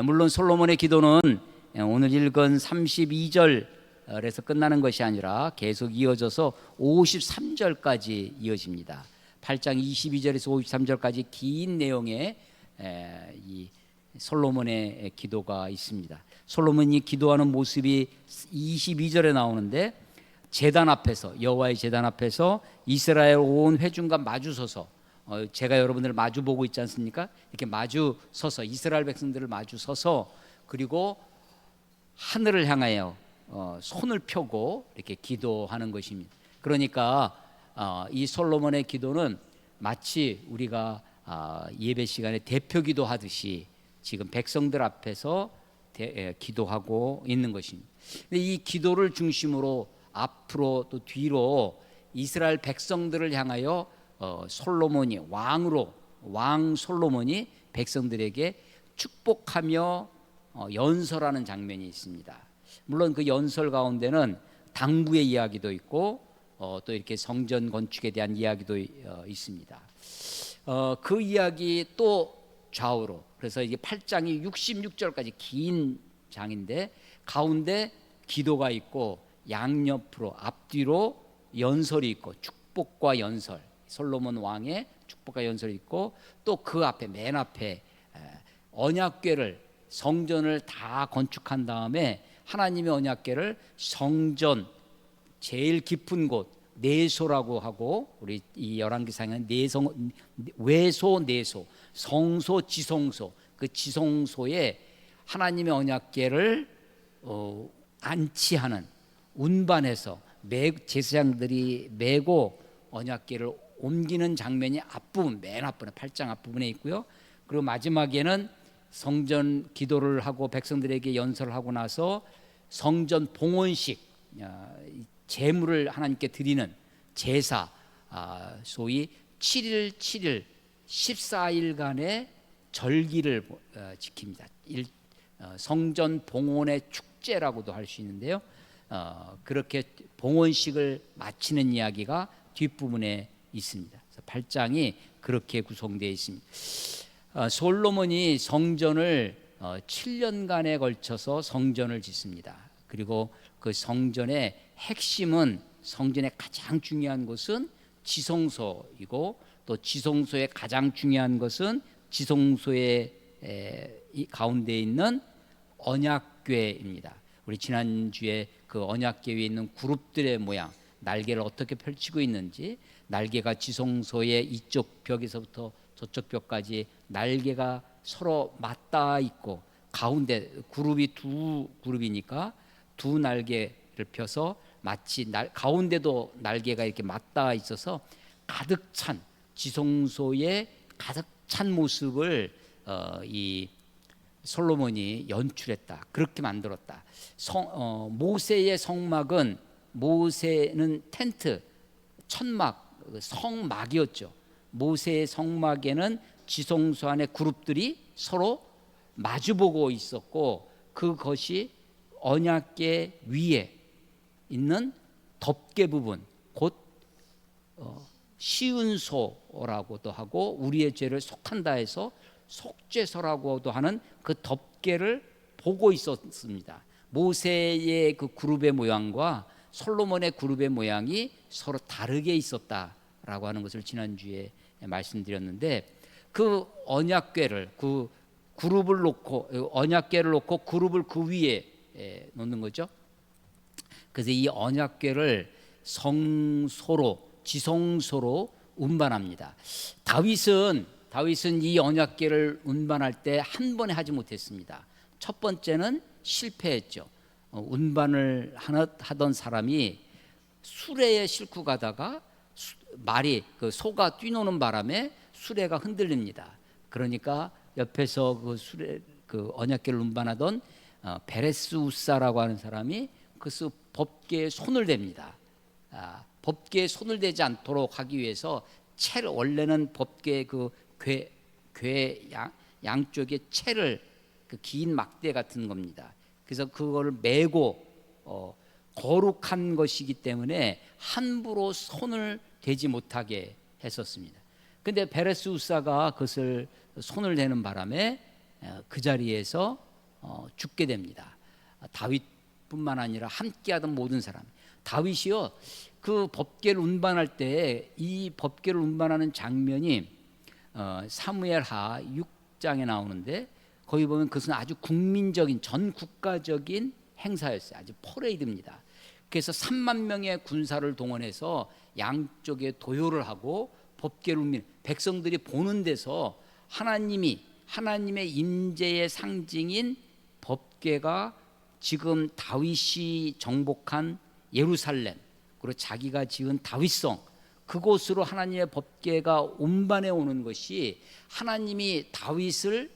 물론 솔로몬의 기도는 오늘 읽은 32절에서 끝나는 것이 아니라 계속 이어져서 53절까지 이어집니다. 8장 22절에서 53절까지 긴 내용의 이 솔로몬의 기도가 있습니다. 솔로몬이 기도하는 모습이 22절에 나오는데, 제단 앞에서, 여호와의 제단 앞에서 이스라엘 온 회중과 마주서서, 제가 여러분들을 마주 보고 있지 않습니까? 이렇게 마주 서서, 이스라엘 백성들을 마주 서서, 그리고 하늘을 향하여 손을 펴고 이렇게 기도하는 것입니다. 그러니까 이 솔로몬의 기도는 마치 우리가 예배 시간에 대표 기도하듯이 지금 백성들 앞에서 기도하고 있는 것입니다. 근데 이 기도를 중심으로 앞으로 또 뒤로 이스라엘 백성들을 향하여 솔로몬이 왕 솔로몬이 백성들에게 축복하며 연설하는 장면이 있습니다. 물론 그 연설 가운데는 당부의 이야기도 있고 또 이렇게 성전 건축에 대한 이야기도 있습니다. 그 이야기 또 좌우로, 그래서 이게 8장이 66절까지 긴 장인데 가운데 기도가 있고 양옆으로 앞뒤로 연설이 있고, 축복과 연설, 솔로몬 왕의 축복과 연설이 있고, 또 그 앞에 맨 앞에 언약궤를, 성전을 다 건축한 다음에 하나님의 언약궤를 성전 제일 깊은 곳 내소라고 하고, 우리 이 열왕기상에는 외소, 내소, 성소, 지성소, 그 지성소에 하나님의 언약궤를 안치하는, 운반해서 제사장들이 메고 언약궤를 옮기는 장면이 앞부분, 맨 앞부분에 8장 앞부분에 있고요. 그리고 마지막에는 성전 기도를 하고 백성들에게 연설을 하고 나서 성전 봉헌식, 제물을 하나님께 드리는 제사, 소위 7일 7일 14일간의 절기를 지킵니다. 성전 봉헌의 축제라고도 할 수 있는데요. 그렇게 봉헌식을 마치는 이야기가 뒷부분에 있습니다. 8장이 그렇게 구성되어 있습니다. 솔로몬이 성전을 7년간에 걸쳐서 성전을 짓습니다. 그리고 그 성전의 핵심은, 성전의 가장 중요한 것은 지성소이고, 또 지성소의 가장 중요한 것은 지성소의 가운데 있는 언약궤입니다. 우리 지난주에 그 언약궤 위에 있는 그룹들의 모양, 날개를 어떻게 펼치고 있는지, 날개가 지성소의 이쪽 벽에서부터 저쪽 벽까지 날개가 서로 맞닿아 있고, 가운데 그룹이 두 그룹이니까 두 날개를 펴서 마치 가운데도 날개가 이렇게 맞닿아 있어서 가득 찬, 지성소의 가득 찬 모습을 이 솔로몬이 연출했다, 그렇게 만들었다. 모세의 성막은, 모세는 텐트, 천막, 성막이었죠. 모세의 성막에는 지성소 안에 그룹들이 서로 마주보고 있었고, 그것이 언약궤 위에 있는 덮개 부분, 곧 시은소라고도 하고 우리의 죄를 속한다 해서 속죄소라고도 하는 그 덮개를 보고 있었습니다. 모세의 그 그룹의 모양과 솔로몬의 그룹의 모양이 서로 다르게 있었다라고 하는 것을 지난주에 말씀드렸는데, 그 언약궤를, 그 그룹을 놓고, 언약궤를 놓고 그룹을 그 위에 놓는 거죠. 그래서 이 언약궤를 성소로, 지성소로 운반합니다. 다윗은 이 언약궤를 운반할 때 한 번에 하지 못했습니다. 첫 번째는 실패했죠. 운반을 하던 사람이 수레에 싣고 가다가 말이, 그 소가 뛰노는 바람에 수레가 흔들립니다. 그러니까 옆에서 그 언약궤를 운반하던 베레스 우사라고 하는 사람이 그 법궤에 손을 댑니다. 법궤에 손을 대지 않도록 하기 위해서 채를, 원래는 법궤 그 궤 양쪽에 채를, 그 긴 막대 같은 겁니다. 그래서 그거를 메고 거룩한 것이기 때문에 함부로 손을 대지 못하게 했었습니다. 근데 베레스 우사가 그것을 손을 대는 바람에 그 자리에서 죽게 됩니다. 다윗뿐만 아니라 함께하던 모든 사람. 다윗이요, 그 법궤를 운반할 때 이 법궤를 운반하는 장면이 사무엘하 6장에 나오는데, 거기 보면 그것은 아주 국민적인 전 국가적인 행사였어요. 아주 퍼레이드입니다. 그래서 3만 명의 군사를 동원해서 양쪽에 도요를 하고 법궤를 운비는 백성들이 보는 데서 하나님의 임재의 상징인 법궤가 지금 다윗이 정복한 예루살렘, 그리고 자기가 지은 다윗성, 그곳으로 하나님의 법궤가 운반해 오는 것이 하나님이 다윗을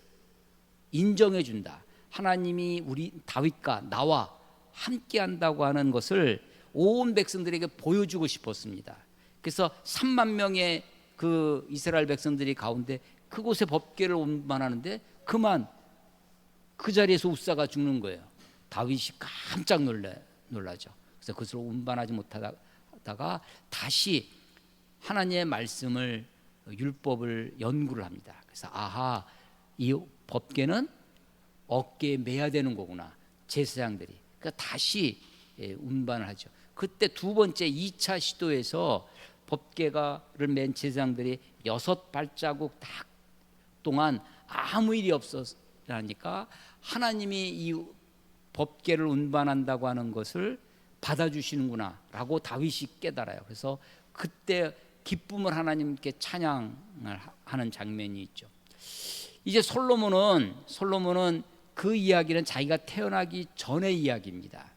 인정해 준다, 하나님이 우리 다윗과 나와 함께 한다고 하는 것을 온 백성들에게 보여주고 싶었습니다. 그래서 3만 명의 그 이스라엘 백성들이 가운데 그곳에 법궤를 운반하는데 그만 그 자리에서 웃사가 죽는 거예요. 다윗이 깜짝 놀라죠. 그래서 그것을 운반하지 못하다가 다시 하나님의 말씀을, 율법을 연구를 합니다. 그래서 아하, 이 법궤는 어깨에 매야 되는 거구나, 제사장들이. 그러니까 다시 운반을 하죠. 그때 두 번째 2차 시도에서 법궤가를 맨 제사장들이 6발자국 동안 아무 일이 없었으니까 하나님이 이 법궤를 운반한다고 하는 것을 받아주시는구나 라고 다윗이 깨달아요. 그래서 그때 기쁨을 하나님께 찬양을 하는 장면이 있죠. 이제 솔로몬은 그 이야기는 자기가 태어나기 전의 이야기입니다.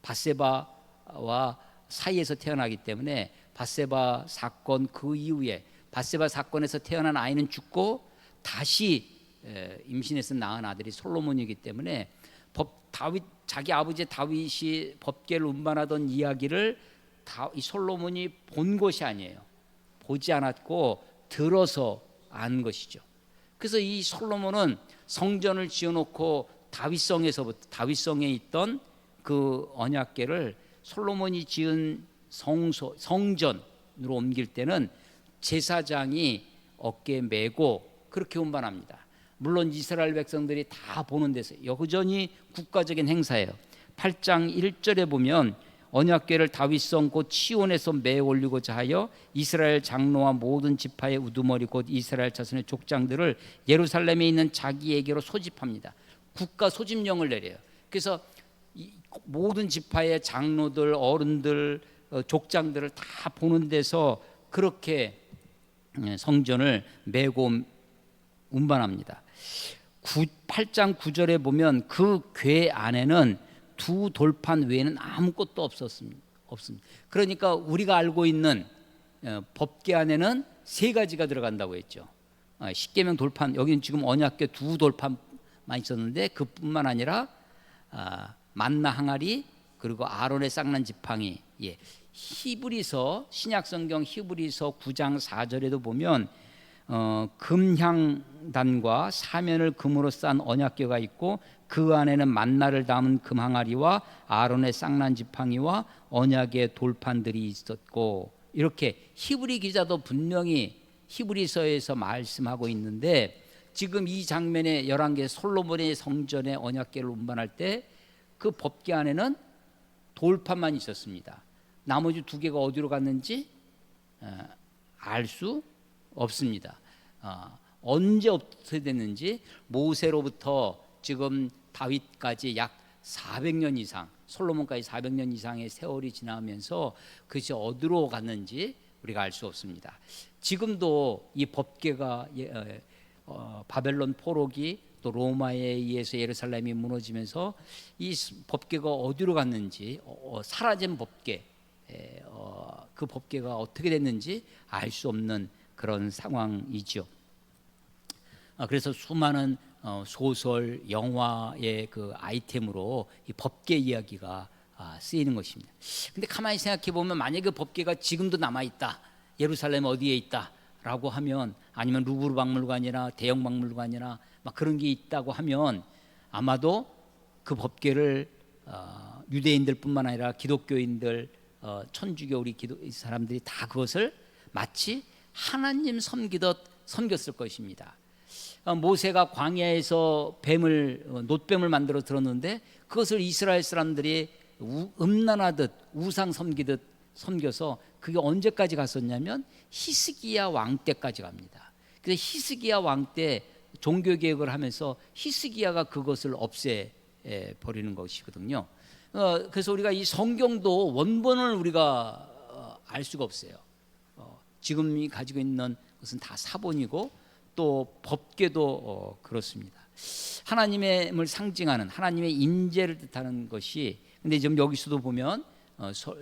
밧세바와 사이에서 태어나기 때문에 바세바 사건 그 이후에 바세바 사건에서 태어난 아이는 죽고 다시 임신해서 낳은 아들이 솔로몬이기 때문에 자기 아버지 다윗이 법궤를 운반하던 이야기를 이 솔로몬이 본 것이 아니에요. 보지 않았고 들어서 안 것이죠. 그래서 이 솔로몬은 성전을 지어놓고 다윗성에 있던 그 언약궤를 솔로몬이 지은 성전으로 옮길 때는 제사장이 어깨에 메고 그렇게 운반합니다. 물론 이스라엘 백성들이 다 보는 데서 여전히 국가적인 행사예요. 8장 1절에 보면 언약궤를 다윗성 곧 시온에서 메어 올리고자 하여 이스라엘 장로와 모든 지파의 우두머리 곧 이스라엘 자손의 족장들을 예루살렘에 있는 자기에게로 소집합니다. 국가 소집령을 내려요. 그래서 모든 지파의 장로들, 어른들, 족장들을 다 보는 데서 그렇게 성전을 메고 운반합니다. 8장 9절에 보면 그 궤 안에는 두 돌판 외에는 아무것도 없습니다. 그러니까 우리가 알고 있는 법궤 안에는 세 가지가 들어간다고 했죠. 십계명 돌판, 여기는 지금 언약궤 두 돌판만 있었는데 그뿐만 아니라 만나 항아리, 그리고 아론의 쌍난 지팡이. 히브리서, 신약성경 히브리서 9장 4절에도 보면 금향단과 사면을 금으로 싼 언약궤가 있고 그 안에는 만나를 담은 금항아리와 아론의 쌍난 지팡이와 언약의 돌판들이 있었고, 이렇게 히브리 기자도 분명히 히브리서에서 말씀하고 있는데, 지금 이 장면에 11개 솔로몬의 성전의 언약궤를 운반할 때 그 법궤 안에는 돌판만 있었습니다. 나머지 두 개가 어디로 갔는지 알 수 없습니다. 언제 없어졌는지, 모세로부터 지금 다윗까지 약 400년 이상, 솔로몬까지 400년 이상의 세월이 지나면서 그것이 어디로 갔는지 우리가 알 수 없습니다. 지금도 이 법궤가 바벨론 포로기 또 로마에 의해서 예루살렘이 무너지면서 이 법궤가 어디로 갔는지, 사라진 법궤, 그 법궤가 어떻게 됐는지 알 수 없는 그런 상황이죠. 그래서 수많은 소설, 영화의 그 아이템으로 이 법궤 이야기가 쓰이는 것입니다. 근데 가만히 생각해 보면, 만약에 그 법궤가 지금도 남아 있다, 예루살렘 어디에 있다라고 하면, 아니면 루브르 박물관이나 대형 박물관이나 막 그런 게 있다고 하면, 아마도 그 법궤를 유대인들뿐만 아니라 기독교인들, 천주교 우리 사람들이 다 그것을 마치 하나님 섬겼을 것입니다. 모세가 광야에서 놋뱀을 만들어 들었는데 그것을 이스라엘 사람들이 음란하듯 우상 섬기듯 섬겨서 그게 언제까지 갔었냐면 히스기야 왕 때까지 갑니다. 그래서 히스기야 왕 때 종교 개혁을 하면서 히스기야가 그것을 없애 버리는 것이거든요. 그래서 우리가 이 성경도 원본을 우리가 알 수가 없어요. 지금이 가지고 있는 것은 다 사본이고 또 법궤도 그렇습니다. 하나님을 상징하는 하나님의 임재를 뜻하는 것이, 근데 지금 여기서도 보면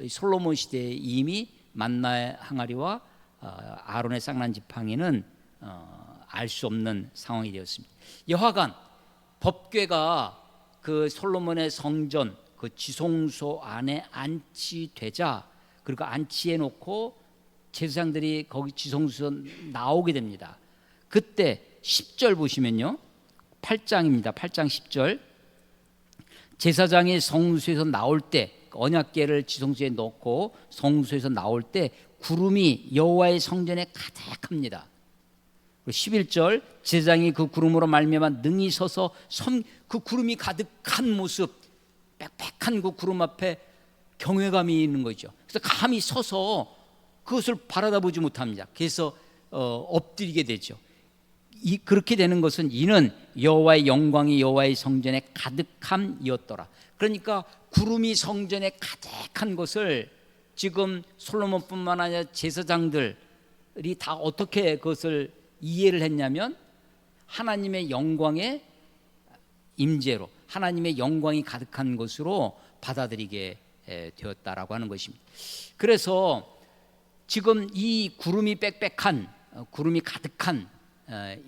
솔로몬 시대에 이미 만나의 항아리와 아론의 쌍난 지팡이는 알 수 없는 상황이 되었습니다. 여하간 법궤가 그 솔로몬의 성전 그 지성소 안에 안치되자, 그리고 안치해 놓고 제사장들이 거기 지성소에서 나오게 됩니다. 그때 10절 보시면요, 8장입니다. 8장 10절. 제사장이 성소에서 나올 때, 언약궤를 지성소에 넣고 성소에서 나올 때 구름이 여호와의 성전에 가득합니다. 11절, 제사장이 그 구름으로 말미암아 능히 서서 그 구름이 가득한 모습, 빽빽한 그 구름 앞에 경외감이 있는 거죠. 그래서 감히 서서 그것을 바라다보지 못합니다. 그래서 엎드리게 되죠. 그렇게 되는 것은 이는 여호와의 영광이 여호와의 성전에 가득함이었더라. 그러니까 구름이 성전에 가득한 것을 지금 솔로몬뿐만 아니라 제사장들이 다 어떻게 그것을 이해를 했냐면 하나님의 영광의 임재로, 하나님의 영광이 가득한 것으로 받아들이게 되었다라고 하는 것입니다. 그래서 지금 이 구름이 빽빽한, 구름이 가득한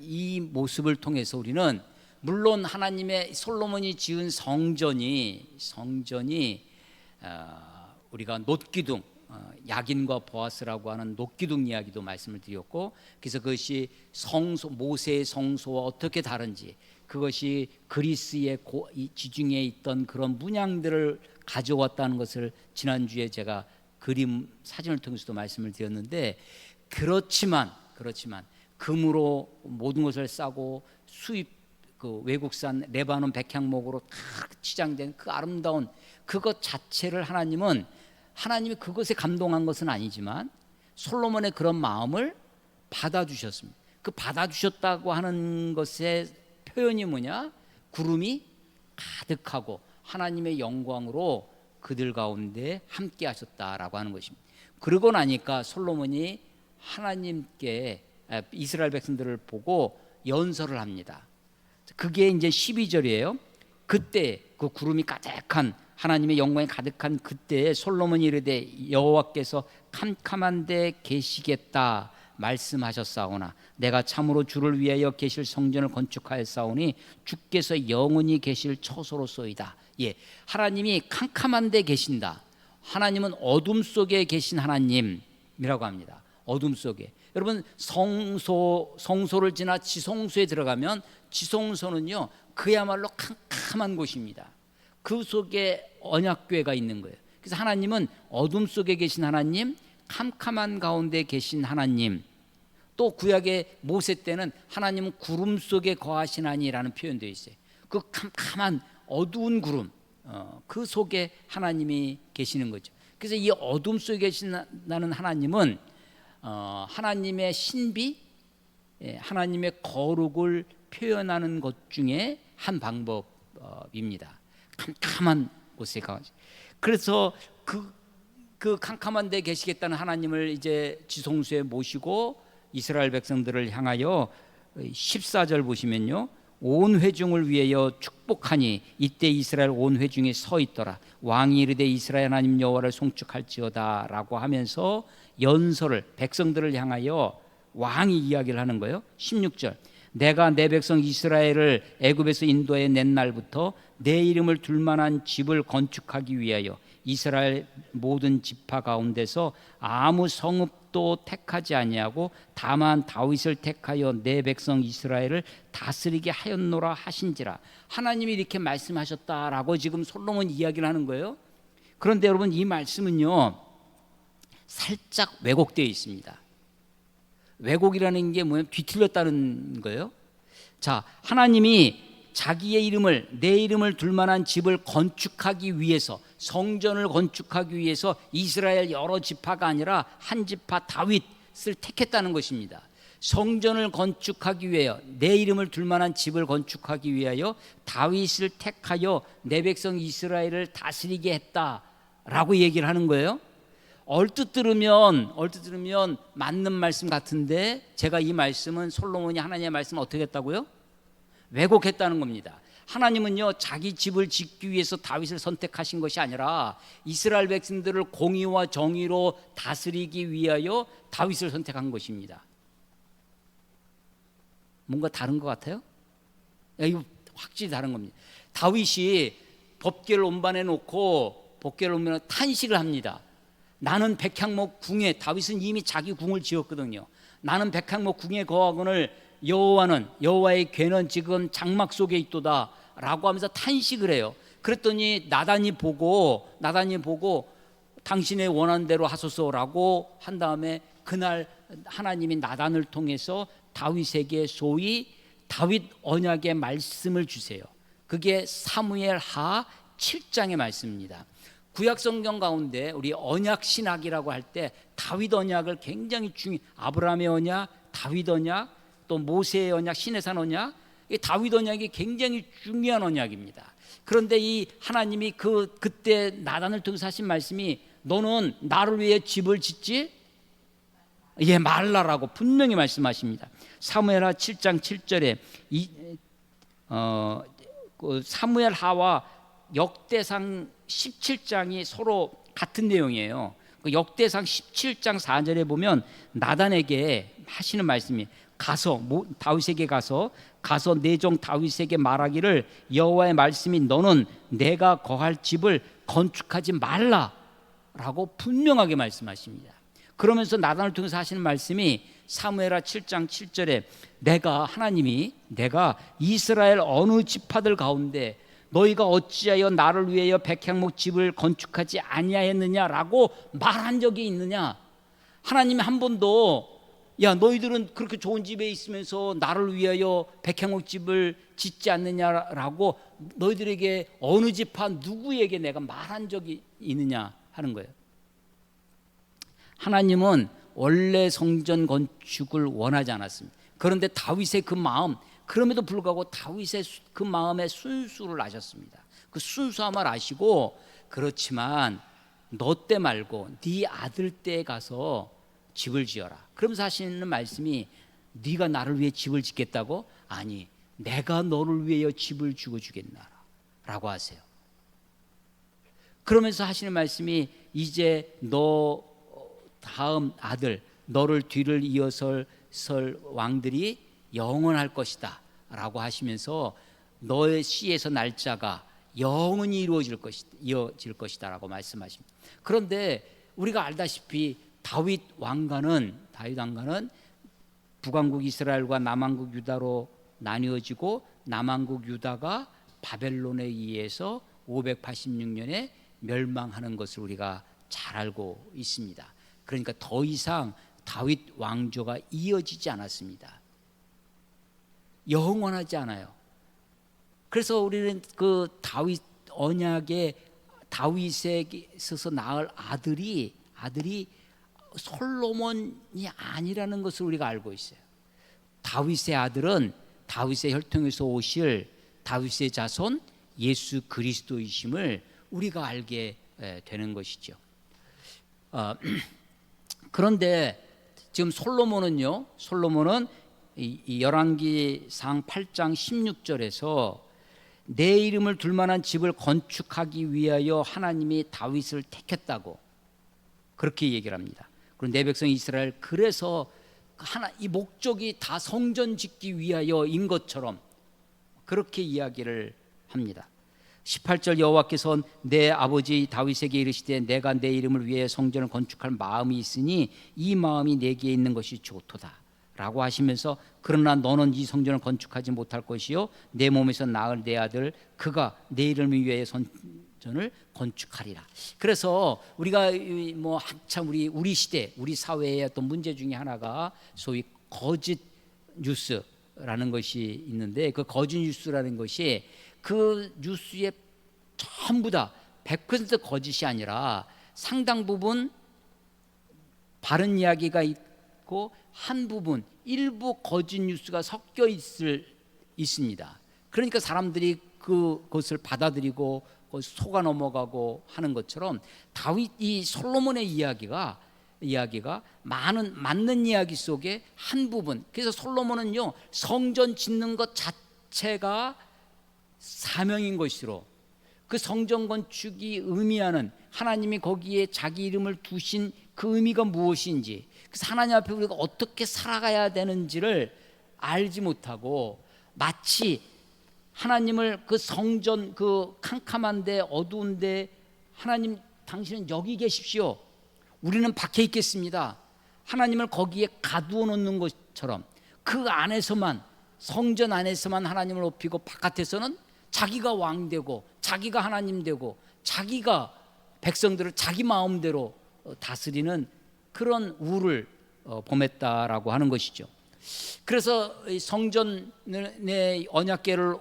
이 모습을 통해서 우리는 물론 하나님의 솔로몬이 지은 성전이 우리가 놋기둥, 야긴과 보아스라고 하는 놋기둥 이야기도 말씀을 드렸고, 그래서 그것이 모세의 성소와 어떻게 다른지, 그것이 그리스의 지중해에 있던 그런 문양들을 가져왔다는 것을 지난주에 제가 사진을 통해서도 말씀을 드렸는데, 그렇지만 금으로 모든 것을 싸고 그 외국산 레바논 백향목으로 다 치장된 그 아름다운 그것 자체를 하나님이 그것에 감동한 것은 아니지만 솔로몬의 그런 마음을 받아주셨습니다. 그 받아주셨다고 하는 것의 표현이 뭐냐? 구름이 가득하고 하나님의 영광으로 그들 가운데 함께 하셨다라고 하는 것입니다. 그러고 나니까 솔로몬이 하나님께 이스라엘 백성들을 보고 연설을 합니다. 그게 이제 12절이에요. 그때 그 구름이 가득한 하나님의 영광이 가득한 그때에 솔로몬이 이르되 여호와께서 캄캄한 데 계시겠다 말씀하셨사오나 내가 참으로 주를 위하여 계실 성전을 건축하였사오니 주께서 영원히 계실 처소로소이다. 예, 하나님이 캄캄한 데 계신다. 하나님은 어둠 속에 계신 하나님이라고 합니다. 어둠 속에. 여러분 성소를 지나 지성소에 들어가면 지성소는요 그야말로 캄캄한 곳입니다. 그 속에 언약궤가 있는 거예요. 그래서 하나님은 어둠 속에 계신 하나님, 캄캄한 가운데 계신 하나님, 또 구약의 모세 때는 하나님은 구름 속에 거하시나니라는 표현되어 있어요. 그 캄캄한 어두운 구름, 그 속에 하나님이 계시는 거죠. 그래서 이 어둠 속에 계신다는 하나님은 하나님의 신비, 하나님의 거룩을 표현하는 것 중에 한 방법입니다. 캄캄한 곳에 가서. 그래서 그 캄캄한 데 계시겠다는 하나님을 이제 지성소에 모시고 이스라엘 백성들을 향하여 14절 보시면요, 온 회중을 위하여 축복하니 이때 이스라엘 온 회중이 서 있더라. 왕이 이르되 이스라엘 하나님 여호와를 송축할지어다 라고 하면서 연설을 백성들을 향하여 왕이 이야기를 하는 거예요. 16절, 내가 내 백성 이스라엘을 애굽에서 인도해 낸 날부터 내 이름을 둘 만한 집을 건축하기 위하여 이스라엘 모든 지파 가운데서 아무 성읍도 택하지 아니하고 다만 다윗을 택하여 내 백성 이스라엘을 다스리게 하였노라 하신지라. 하나님이 이렇게 말씀하셨다라고 지금 솔로몬 이야기를 하는 거예요. 그런데 여러분 이 말씀은요 살짝 왜곡되어 있습니다. 왜곡이라는 게 뭐냐면 뒤틀렸다는 거예요. 자, 하나님이 자기의 이름을, 내 이름을 둘 만한 집을 건축하기 위해서, 성전을 건축하기 위해서 이스라엘 여러 지파가 아니라 한 지파 다윗을 택했다는 것입니다. 성전을 건축하기 위하여, 내 이름을 둘 만한 집을 건축하기 위하여 다윗을 택하여 내 백성 이스라엘을 다스리게 했다라고 얘기를 하는 거예요. 얼뜻 들으면 맞는 말씀 같은데, 제가 이 말씀은 솔로몬이 하나님의 말씀을 어떻게 했다고요? 왜곡했다는 겁니다. 하나님은요, 자기 집을 짓기 위해서 다윗을 선택하신 것이 아니라 이스라엘 백성들을 공의와 정의로 다스리기 위하여 다윗을 선택한 것입니다. 뭔가 다른 것 같아요? 이거 확실히 다른 겁니다. 다윗이 법궤를 운반해 놓고 법궤를 운반해 탄식을 합니다. 나는 백향목 궁에, 다윗은 이미 자기 궁을 지었거든요. 나는 백향목 궁에 거하거늘 여호와의 궤는 지금 장막 속에 있도다 라고 하면서 탄식을 해요. 그랬더니 나단이 보고 당신의 원하는 대로 하소서라고 한 다음에 그날 하나님이 나단을 통해서 다윗에게 소위 다윗 언약의 말씀을 주세요. 그게 사무엘하 7장의 말씀입니다. 구약성경 가운데 우리 언약 신학이라고 할 때 다윗 언약을 굉장히 아브라함의 언약, 다윗 언약, 또 모세의 언약, 시내산 언약, 이 다윗 언약이 굉장히 중요한 언약입니다. 그런데 이 하나님이 그때 나단을 통해서 하신 말씀이 너는 나를 위해 집을 짓지 말라라고 분명히 말씀하십니다. 사무엘하 7장 7절에 사무엘하와 역대상 17장이 서로 같은 내용이에요. 역대상 17장 4절에 보면 나단에게 하시는 말씀이 다윗에게 가서 내 종 다윗에게 말하기를 여호와의 말씀이 너는 내가 거할 집을 건축하지 말라라고 분명하게 말씀하십니다. 그러면서 나단을 통해서 하시는 말씀이 사무엘하 7장 7절에 하나님이 내가 이스라엘 어느 지파들 가운데 너희가 어찌하여 나를 위하여 백향목 집을 건축하지 아니하였느냐라고 말한 적이 있느냐. 하나님이 한 번도 너희들은 그렇게 좋은 집에 있으면서 나를 위하여 백향목 집을 짓지 않느냐라고 너희들에게 어느 지파 누구에게 내가 말한 적이 있느냐 하는 거예요. 하나님은 원래 성전 건축을 원하지 않았습니다. 그런데 다윗의 그 마음, 그럼에도 불구하고 다윗의 그 마음의 순수를 아셨습니다. 그 순수함을 아시고 그렇지만 너 때 말고 네 아들 때에 가서 집을 지어라. 그러면서 하시는 말씀이 네가 나를 위해 집을 짓겠다고? 아니, 내가 너를 위하여 집을 주겠나라 라고 하세요. 그러면서 하시는 말씀이 이제 너 다음 아들, 너를 뒤를 이어설 왕들이 영원할 것이다 라고 하시면서 너의 씨에서 날짜가 영원히 이어질 것이다 라고 말씀하십니다. 그런데 우리가 알다시피 다윗 왕가는 북왕국 이스라엘과 남왕국 유다로 나뉘어지고 남왕국 유다가 바벨론에 의해서 586년에 멸망하는 것을 우리가 잘 알고 있습니다. 그러니까 더 이상 다윗 왕조가 이어지지 않았습니다. 영원하지 않아요. 그래서 우리는 그 다윗 언약의 다윗에게서 낳을 아들이 솔로몬이 아니라는 것을 우리가 알고 있어요. 다윗의 아들은 다윗의 혈통에서 오실 다윗의 자손 예수 그리스도이심을 우리가 알게 되는 것이죠. 그런데 지금 솔로몬은 이 열왕기상 8장 16절에서 내 이름을 둘 만한 집을 건축하기 위하여 하나님이 다윗을 택했다고 그렇게 얘기를 합니다. 그리고 내 백성 이스라엘, 그래서 이 목적이 다 성전 짓기 위하여인 것처럼 그렇게 이야기를 합니다. 18절 여호와께서 내 아버지 다윗에게 이르시되 내가 내 이름을 위해 성전을 건축할 마음이 있으니 이 마음이 내게 있는 것이 좋도다 라고 하시면서 그러나 너는 이 성전을 건축하지 못할 것이요 내 몸에서 낳을 내 아들 그가 내 이름을 위해 성전을 건축하리라. 그래서 우리가 뭐 한참 우리 시대 우리 사회의 어떤 문제 중에 하나가 소위 거짓 뉴스, 뉴스라는 것이 있는데, 그 거짓 뉴스라는 것이 그 뉴스에 전부 다 100% 거짓이 아니라 상당 부분 바른 이야기가 있고 한 부분 일부 거짓 뉴스가 섞여 있습니다. 그러니까 사람들이 그것을 받아들이고 속아 넘어가고 하는 것처럼 이 솔로몬의 이야기가 많은 맞는 이야기 속에 한 부분. 그래서 솔로몬은요, 성전 짓는 것 자체가 사명인 것으로, 그 성전 건축이 의미하는, 하나님이 거기에 자기 이름을 두신 그 의미가 무엇인지, 그래서 하나님 앞에 우리가 어떻게 살아가야 되는지를 알지 못하고, 마치 하나님을 그 성전 그 캄캄한데 어두운데, 하나님 당신은 여기 계십시오, 우리는 밖에 있겠습니다, 하나님을 거기에 가두어 놓는 것처럼, 그 안에서만, 성전 안에서만 하나님을 높이고 바깥에서는 자기가 왕 되고 자기가 하나님 되고 자기가 백성들을 자기 마음대로 다스리는 그런 우를 범했다라고 하는 것이죠. 그래서 성전의 언약궤를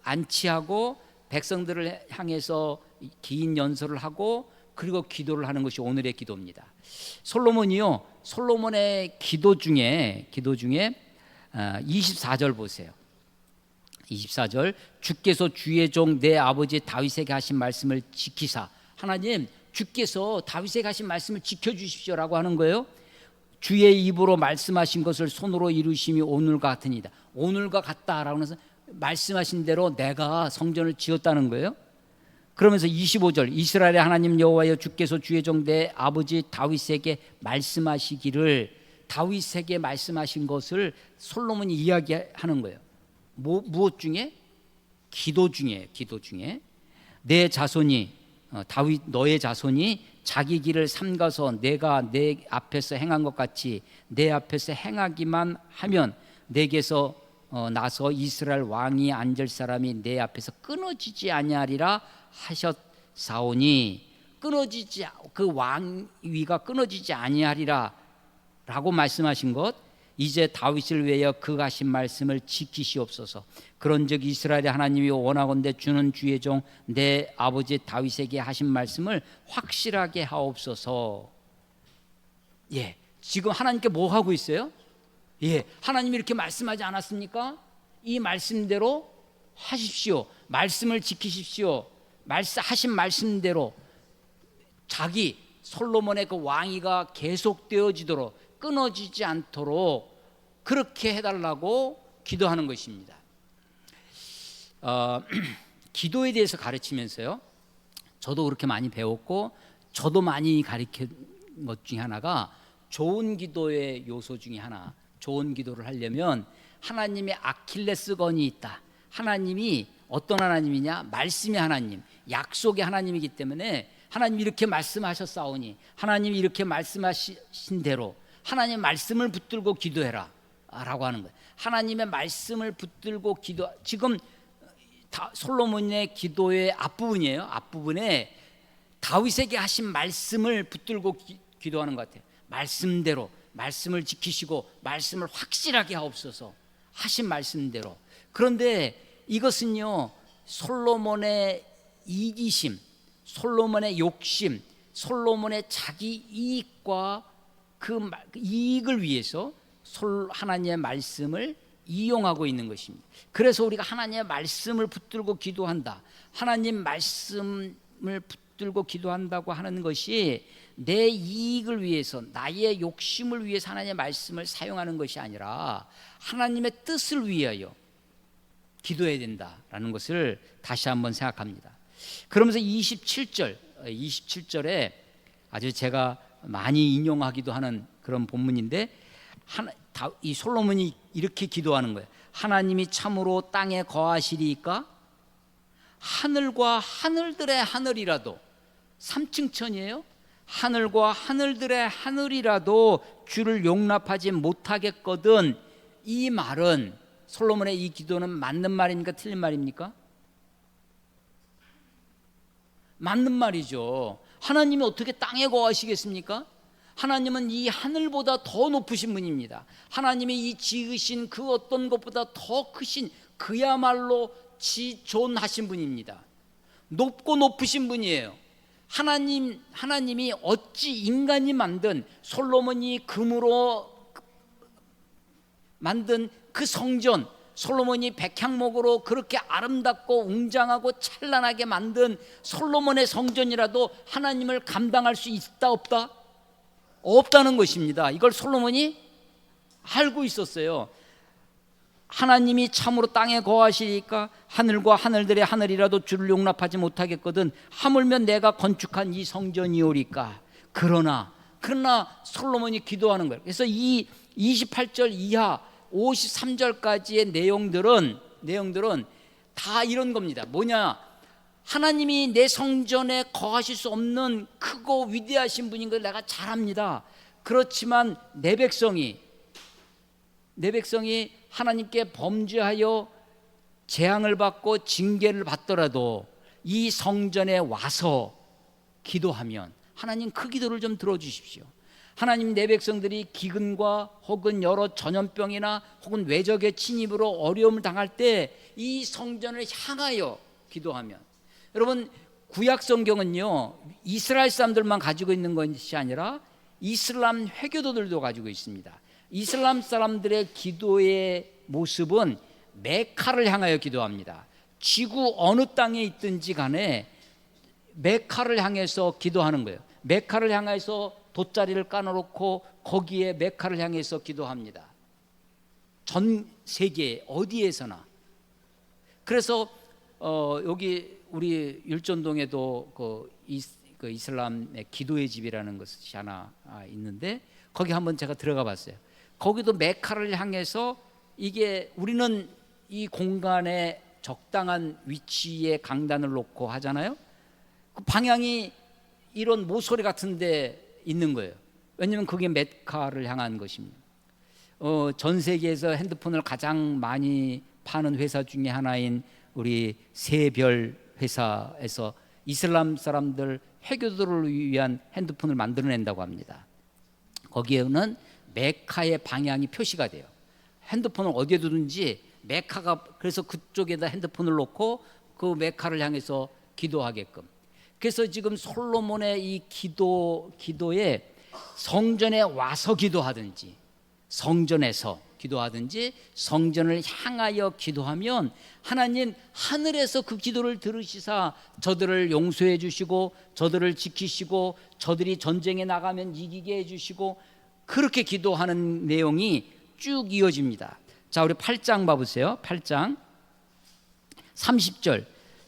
안치하고 백성들을 향해서 긴 연설을 하고 그리고 기도를 하는 것이 오늘의 기도입니다. 솔로몬의 기도 중에 24절 보세요. 24절, 주께서 주의 종 내 아버지 다윗에게 하신 말씀을 지키사. 하나님, 주께서 다윗에게 하신 말씀을 지켜주십시오라고 하는 거예요. 주의 입으로 말씀하신 것을 손으로 이루심이 오늘과 같으니이다. 오늘과 같다라고 해서 말씀하신 대로 내가 성전을 지었다는 거예요. 그러면서 25절, 이스라엘의 하나님 여호와여, 주께서 주의 종 내 아버지 다윗에게 말씀하시기를. 다윗에게 말씀하신 것을 솔로몬이 이야기하는 거예요. 무엇 중에? 기도 중에 내 자손이, 다윗 너의 자손이 자기 길을 삼가서 내가 내 앞에서 행한 것 같이 내 앞에서 행하기만 하면 내게서 나서 이스라엘 왕이 앉을 사람이 내 앞에서 끊어지지 아니하리라 하셨사오니, 그 왕위가 끊어지지 아니하리라 라고 말씀하신 것, 이제 다윗을 위하여 그 하신 말씀을 지키시옵소서. 그런즉 이스라엘의 하나님이 원하건대 주는 주의 종 내 아버지 다윗에게 하신 말씀을 확실하게 하옵소서. 예, 지금 하나님께 뭐 하고 있어요? 예, 하나님이 이렇게 말씀하지 않았습니까? 이 말씀대로 하십시오. 말씀을 지키십시오. 하신 말씀대로 자기 솔로몬의 그 왕위가 계속되어지도록, 끊어지지 않도록 그렇게 해달라고 기도하는 것입니다. 기도에 대해서 가르치면서요, 저도 그렇게 많이 배웠고 저도 많이 가르친 것 중에 하나가, 좋은 기도의 요소 중에 하나, 좋은 기도를 하려면 하나님의 아킬레스건이 있다. 하나님이 어떤 하나님이냐? 말씀의 하나님, 약속의 하나님이기 때문에 하나님이 이렇게 말씀하셨사오니, 하나님이 이렇게 말씀하신 대로 하나님의 말씀을 붙들고 기도해라 라고 하는 거예요. 하나님의 말씀을 붙들고 지금 솔로몬의 기도의 앞부분이에요. 앞부분에 다윗에게 하신 말씀을 붙들고 기도하는 것 같아요. 말씀대로, 말씀을 지키시고 말씀을 확실하게 하옵소서, 하신 말씀대로. 그런데 이것은요, 솔로몬의 이기심, 솔로몬의 욕심, 솔로몬의 자기 이익과 그 이익을 위해서 하나님의 말씀을 이용하고 있는 것입니다. 그래서 우리가 하나님의 말씀을 붙들고 기도한다, 하나님 말씀을 붙들고 기도한다고 하는 것이 내 이익을 위해서, 나의 욕심을 위해서 하나님의 말씀을 사용하는 것이 아니라 하나님의 뜻을 위하여 기도해야 된다라는 것을 다시 한번 생각합니다. 그러면서 27절에 아주 제가 많이 인용하기도 하는 그런 본문인데, 이 솔로몬이 이렇게 기도하는 거예요. 하나님이 참으로 땅에 거하시리이까? 하늘과 하늘들의 하늘이라도, 3층 천이에요. 하늘과 하늘들의 하늘이라도 주를 용납하지 못하겠거든. 이 말은, 솔로몬의 이 기도는 맞는 말입니까? 틀린 말입니까? 맞는 말이죠. 하나님이 어떻게 땅에 거하시겠습니까? 하나님은 이 하늘보다 더 높으신 분입니다. 하나님이 이 지으신 그 어떤 것보다 더 크신 그야말로 지존하신 분입니다. 높고 높으신 분이에요. 하나님이 어찌 인간이 만든, 솔로몬이 금으로 만든 그 성전, 솔로몬이 백향목으로 그렇게 아름답고 웅장하고 찬란하게 만든 솔로몬의 성전이라도 하나님을 감당할 수 있다 없다? 없다는 것입니다. 이걸 솔로몬이 알고 있었어요. 하나님이 참으로 땅에 거하시니까 하늘과 하늘들의 하늘이라도 주를 용납하지 못하겠거든 하물며 내가 건축한 이 성전이오리까. 그러나 솔로몬이 기도하는 거예요. 그래서 이 28절 이하 53절까지의 내용들은 다 이런 겁니다. 뭐냐? 하나님이 내 성전에 거하실 수 없는 크고 위대하신 분인 걸 내가 잘 압니다. 그렇지만 내 백성이 하나님께 범죄하여 재앙을 받고 징계를 받더라도 이 성전에 와서 기도하면 하나님 그 기도를 좀 들어주십시오. 하나님, 내 백성들이 기근과 혹은 여러 전염병이나 혹은 외적의 침입으로 어려움을 당할 때 이 성전을 향하여 기도하면, 여러분, 구약 성경은요 이스라엘 사람들만 가지고 있는 것이 아니라 이슬람 회교도들도 가지고 있습니다. 이슬람 사람들의 기도의 모습은 메카를 향하여 기도합니다. 지구 어느 땅에 있든지 간에 메카를 향해서 기도하는 거예요. 메카를 향해서 돗자리를 까놓고 거기에 메카를 향해서 기도합니다. 전 세계 어디에서나. 그래서 여기 우리 율전동에도 그 이슬람의 기도의 집이라는 것이 하나 있는데 거기 한번 제가 들어가 봤어요. 거기도 메카를 향해서, 이게 우리는 이 공간에 적당한 위치에 강단을 놓고 하잖아요. 그 방향이 이런 모서리 같은 데 있는 거예요. 왜냐하면 그게 메카를 향한 것입니다. 전 세계에서 핸드폰을 가장 많이 파는 회사 중에 하나인 우리 세별 회사에서 이슬람 사람들 회교도를 위한 핸드폰을 만들어낸다고 합니다. 거기에는 메카의 방향이 표시가 돼요. 핸드폰을 어디에 두든지 메카가, 그래서 그쪽에다 핸드폰을 놓고 그 메카를 향해서 기도하게끔. 그래서 지금 솔로몬의 이 기도에 성전에 와서 기도하든지 성전에서 기도하든지 성전을 향하여 기도하면 하나님 하늘에서 그 기도를 들으시사 저들을 용서해 주시고 저들을 지키시고 저들이 전쟁에 나가면 이기게 해 주시고, 그렇게 기도하는 내용이 쭉 이어집니다. 자, 우리 8장 봐보세요. 8장 30절,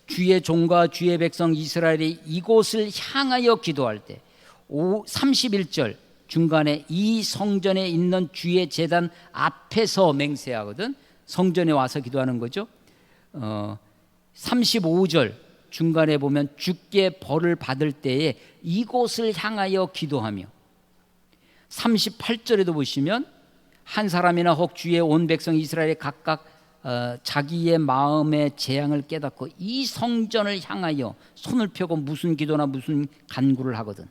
주의 종과 주의 백성 이스라엘이 이곳을 향하여 기도할 때, 31절 중간에 이 성전에 있는 주의 제단 앞에서 맹세하거든. 성전에 와서 기도하는 거죠. 35절 중간에 보면 주께 벌을 받을 때에 이곳을 향하여 기도하며, 38절에도 보시면 한 사람이나 혹 주의 온 백성 이스라엘이 각각 자기의 마음의 재앙을 깨닫고 이 성전을 향하여 손을 펴고 무슨 기도나 무슨 간구를 하거든.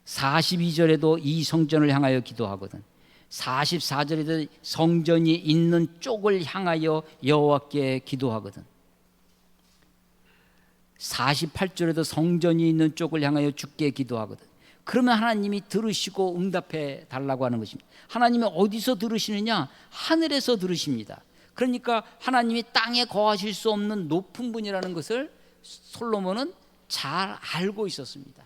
42절에도 이 성전을 향하여 기도하거든. 44절에도 성전이 있는 쪽을 향하여 여호와께 기도하거든. 48절에도 성전이 있는 쪽을 향하여 주께 기도하거든. 그러면 하나님이 들으시고 응답해 달라고 하는 것입니다. 하나님이 어디서 들으시느냐? 하늘에서 들으십니다. 그러니까 하나님이 땅에 거하실 수 없는 높은 분이라는 것을 솔로몬은 잘 알고 있었습니다.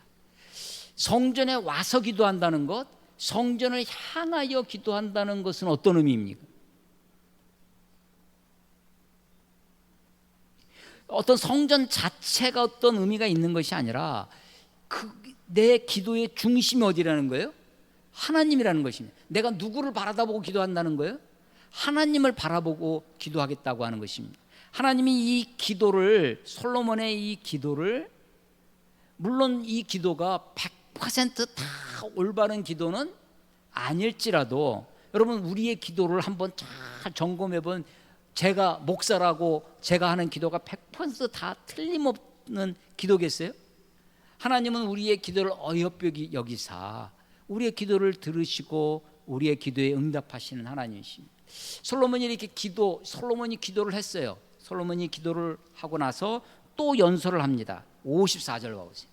성전에 와서 기도한다는 것, 성전을 향하여 기도한다는 것은 어떤 의미입니까? 어떤 성전 자체가 어떤 의미가 있는 것이 아니라 내 기도의 중심이 어디라는 거예요? 하나님이라는 것입니다. 내가 누구를 바라다보고 기도한다는 거예요? 하나님을 바라보고 기도하겠다고 하는 것입니다. 하나님이 이 기도를, 솔로몬의 이 기도를, 물론 이 기도가 100%다 올바른 기도는 아닐지라도, 여러분 우리의 기도를 한번 잘 점검해 본, 제가 목사라고 제가 하는 기도가 100%다 틀림없는 기도겠어요? 하나님은 우리의 기도를 어여삐 여기사 우리의 기도를 들으시고 우리의 기도에 응답하시는 하나님이십니다. 솔로몬이 기도를 했어요. 솔로몬이 기도를 하고 나서 또 연설을 합니다. 54절 봐보세요.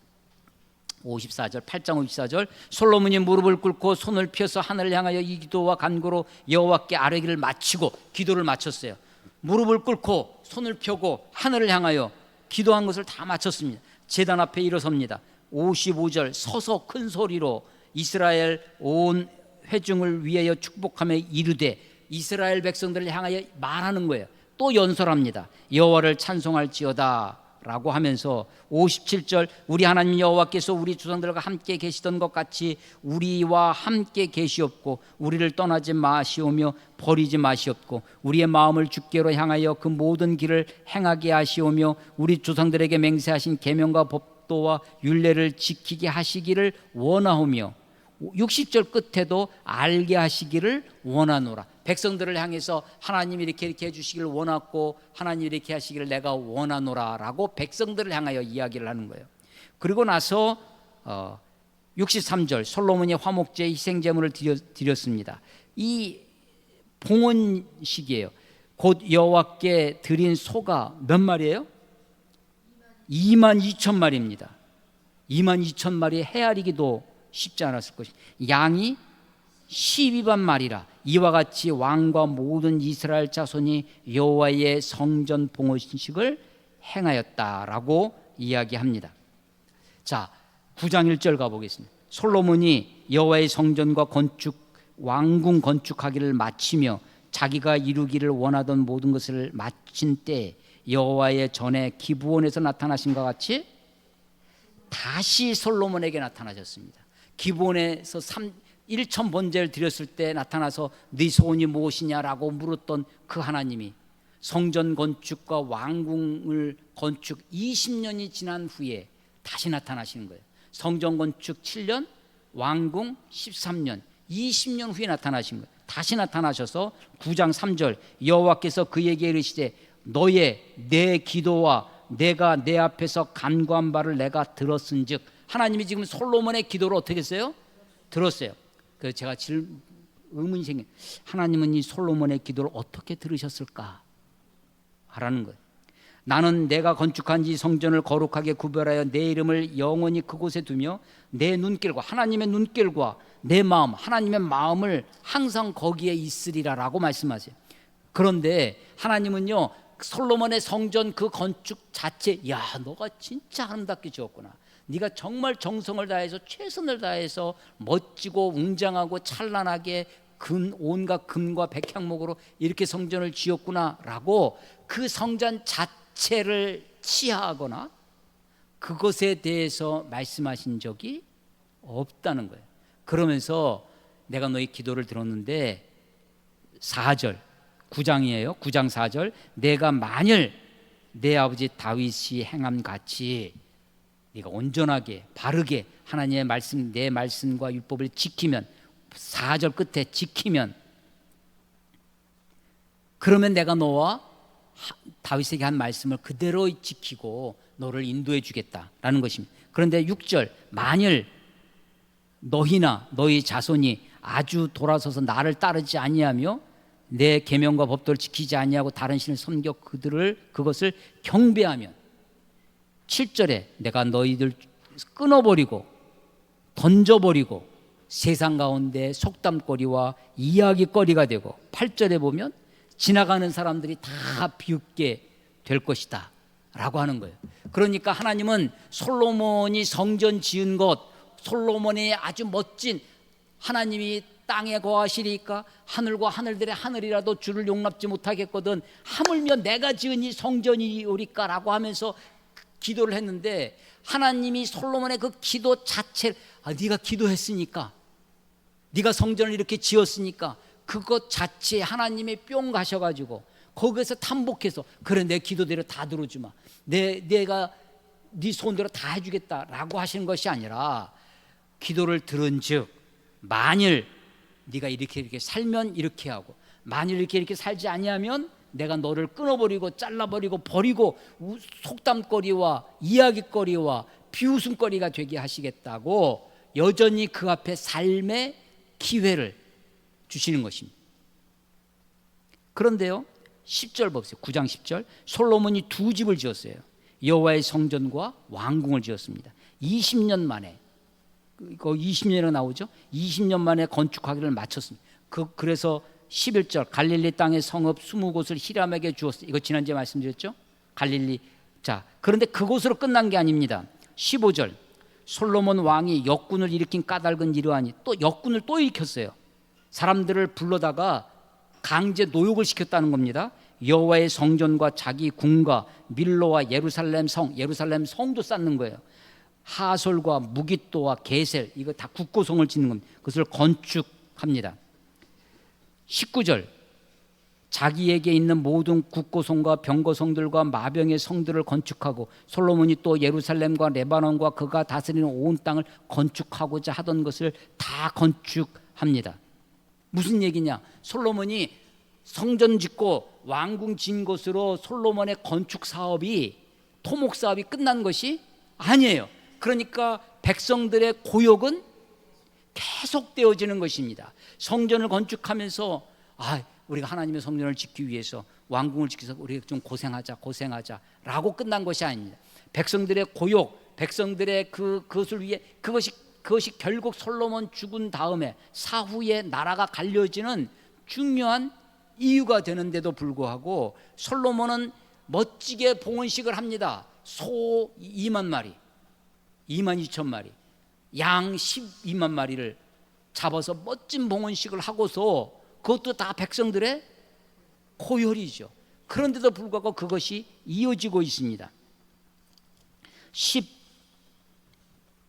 54절 8장 54절 솔로몬이 무릎을 꿇고 손을 펴서 하늘을 향하여 이 기도와 간구로 여호와께 아뢰기를 마치고 기도를 마쳤어요. 무릎을 꿇고 손을 펴고 하늘을 향하여 기도한 것을 다 마쳤습니다. 제단 앞에 일어섭니다. 55절 서서 큰 소리로 이스라엘 온 회중을 위하여 축복하며 이르되 이스라엘 백성들을 향하여 말하는 거예요. 또 연설합니다. 여호와를 찬송할지어다 라고 하면서 57절 우리 하나님 여호와께서 우리 조상들과 함께 계시던 것 같이 우리와 함께 계시옵고 우리를 떠나지 마시오며 버리지 마시옵고 우리의 마음을 주께로 향하여 그 모든 길을 행하게 하시오며 우리 조상들에게 맹세하신 계명과 법도와 율례를 지키게 하시기를 원하오며 60절 끝에도 알게 하시기를 원하노라. 백성들을 향해서 하나님이 이렇게 해주시기를 원하고 하나님이 이렇게 하시기를 내가 원하노라 라고 백성들을 향하여 이야기를 하는 거예요. 그리고 나서 63절 솔로몬이 화목제 희생제물을 드렸습니다. 이 봉헌식이에요. 곧 여호와께 드린 소가 몇 마리예요? 22,000마리입니다. 22,000마리의 헤아리기도 쉽지 않았을 것입니다. 양이 12만 마리라. 이와 같이 왕과 모든 이스라엘 자손이 여호와의 성전 봉헌식을 행하였다라고 이야기합니다. 자, 9장 1절 가보겠습니다. 솔로몬이 여호와의 성전과 왕궁 건축하기를 마치며 자기가 이루기를 원하던 모든 것을 마친 때 여호와의 전에 기브온에서 나타나신 것 같이 다시 솔로몬에게 나타나셨습니다. 기브온에서 1천 번제를 드렸을 때 나타나서 네 소원이 무엇이냐라고 물었던 그 하나님이 성전 건축과 왕궁을 건축 20년이 지난 후에 다시 나타나시는 거예요. 성전 건축 7년, 왕궁 13년, 20년 후에 나타나신 거예요. 다시 나타나셔서 9장 3절 여호와께서 그에게 이르시되 너의 내 기도와 내가 내 앞에서 간구한 바를 내가 들었은즉 하나님이 지금 솔로몬의 기도를 어떻게 했어요? 들었어요. 그래서 제가 의문이 생겨요. 하나님은 이 솔로몬의 기도를 어떻게 들으셨을까? 하라는 거예요. 나는 내가 건축한 이 성전을 거룩하게 구별하여 내 이름을 영원히 그곳에 두며 내 눈길과 하나님의 눈길과 내 마음 하나님의 마음을 항상 거기에 있으리라 라고 말씀하세요. 그런데 하나님은요 솔로몬의 성전 그 건축 자체 야 너가 진짜 아름답게 지었구나. 네가 정말 정성을 다해서 최선을 다해서 멋지고 웅장하고 찬란하게 온갖 금과 백향목으로 이렇게 성전을 지었구나 라고 그 성전 자체를 치하하거나 그것에 대해서 말씀하신 적이 없다는 거예요. 그러면서 내가 너희 기도를 들었는데 4절 9장이에요. 9장 4절 내가 만일 내 아버지 다윗이 행함 같이 네가 온전하게 바르게 하나님의 말씀 내 말씀과 율법을 지키면 4절 끝에 지키면 그러면 내가 너와 다윗에게 한 말씀을 그대로 지키고 너를 인도해 주겠다라는 것입니다. 그런데 6절 만일 너희나 너희 자손이 아주 돌아서서 나를 따르지 아니하며 내 계명과 법도를 지키지 아니하고 다른 신을 섬겨 그것을 경배하면 7절에 내가 너희들 끊어버리고 던져버리고 세상 가운데 속담거리와 이야기거리가 되고 8절에 보면 지나가는 사람들이 다 비웃게 될 것이다 라고 하는 거예요. 그러니까 하나님은 솔로몬이 성전 지은 것 솔로몬의 아주 멋진 하나님이 땅에 거하시리까 하늘과 하늘들의 하늘이라도 주를 용납지 못하겠거든 하물며 내가 지은 이 성전이오리까 라고 하면서 기도를 했는데 하나님이 솔로몬의 그 기도 자체를 네가 기도했으니까 네가 성전을 이렇게 지었으니까 그것 자체에 하나님이 뿅 가셔가지고 거기에서 탐복해서 그래 내 기도대로 다 들어주마 내가 네 소원대로 다 해주겠다라고 하시는 것이 아니라 기도를 들은 즉 만일 네가 이렇게 살면 이렇게 하고 만일 이렇게 살지 아니하면 내가 너를 끊어버리고 잘라버리고 버리고 속담거리와 이야기거리와 비웃음거리가 되게 하시겠다고 여전히 그 앞에 삶의 기회를 주시는 것입니다. 그런데요, 10절 보세요. 9장 10절. 솔로몬이 두 집을 지었어요. 여호와의 성전과 왕궁을 지었습니다. 20년 만에, 이거 20년에 나오죠. 20년 만에 건축하기를 마쳤습니다. 그래서 11절 갈릴리 땅의 성읍 20곳을 히람에게 주었어요. 이거 지난주에 말씀드렸죠. 갈릴리. 자, 그런데 그곳으로 끝난 게 아닙니다. 15절 솔로몬 왕이 역군을 일으킨 까닭은 이러하니, 또 역군을 또 일으켰어요. 사람들을 불러다가 강제 노역을 시켰다는 겁니다. 여호와의 성전과 자기 궁과 밀로와 예루살렘 성도 쌓는 거예요. 하솔과 무깃도와 게셀, 이거 다 국고성을 짓는 겁니다. 그것을 건축합니다. 19절 자기에게 있는 모든 국고성과 병거성들과 마병의 성들을 건축하고, 솔로몬이 또 예루살렘과 레바논과 그가 다스리는 온 땅을 건축하고자 하던 것을 다 건축합니다. 무슨 얘기냐? 솔로몬이 성전 짓고 왕궁 지은 것으로 솔로몬의 건축 사업이, 토목 사업이 끝난 것이 아니에요. 그러니까 백성들의 고역은 계속되어지는 것입니다. 성전을 건축하면서 우리가 하나님의 성전을 짓기 위해서, 왕궁을 지키기 위해서 우리가 좀 고생하자라고 끝난 것이 아닙니다. 백성들의 고역, 백성들의 그것을 위해, 그것이 결국 솔로몬 죽은 다음에 사후에 나라가 갈려지는 중요한 이유가 되는데도 불구하고, 솔로몬은 멋지게 봉헌식을 합니다. 소 2만 마리, 2만 2천 마리, 양 12만 마리를 잡아서 멋진 봉헌식을 하고서, 그것도 다 백성들의 고혈이죠. 그런데도 불구하고 그것이 이어지고 있습니다.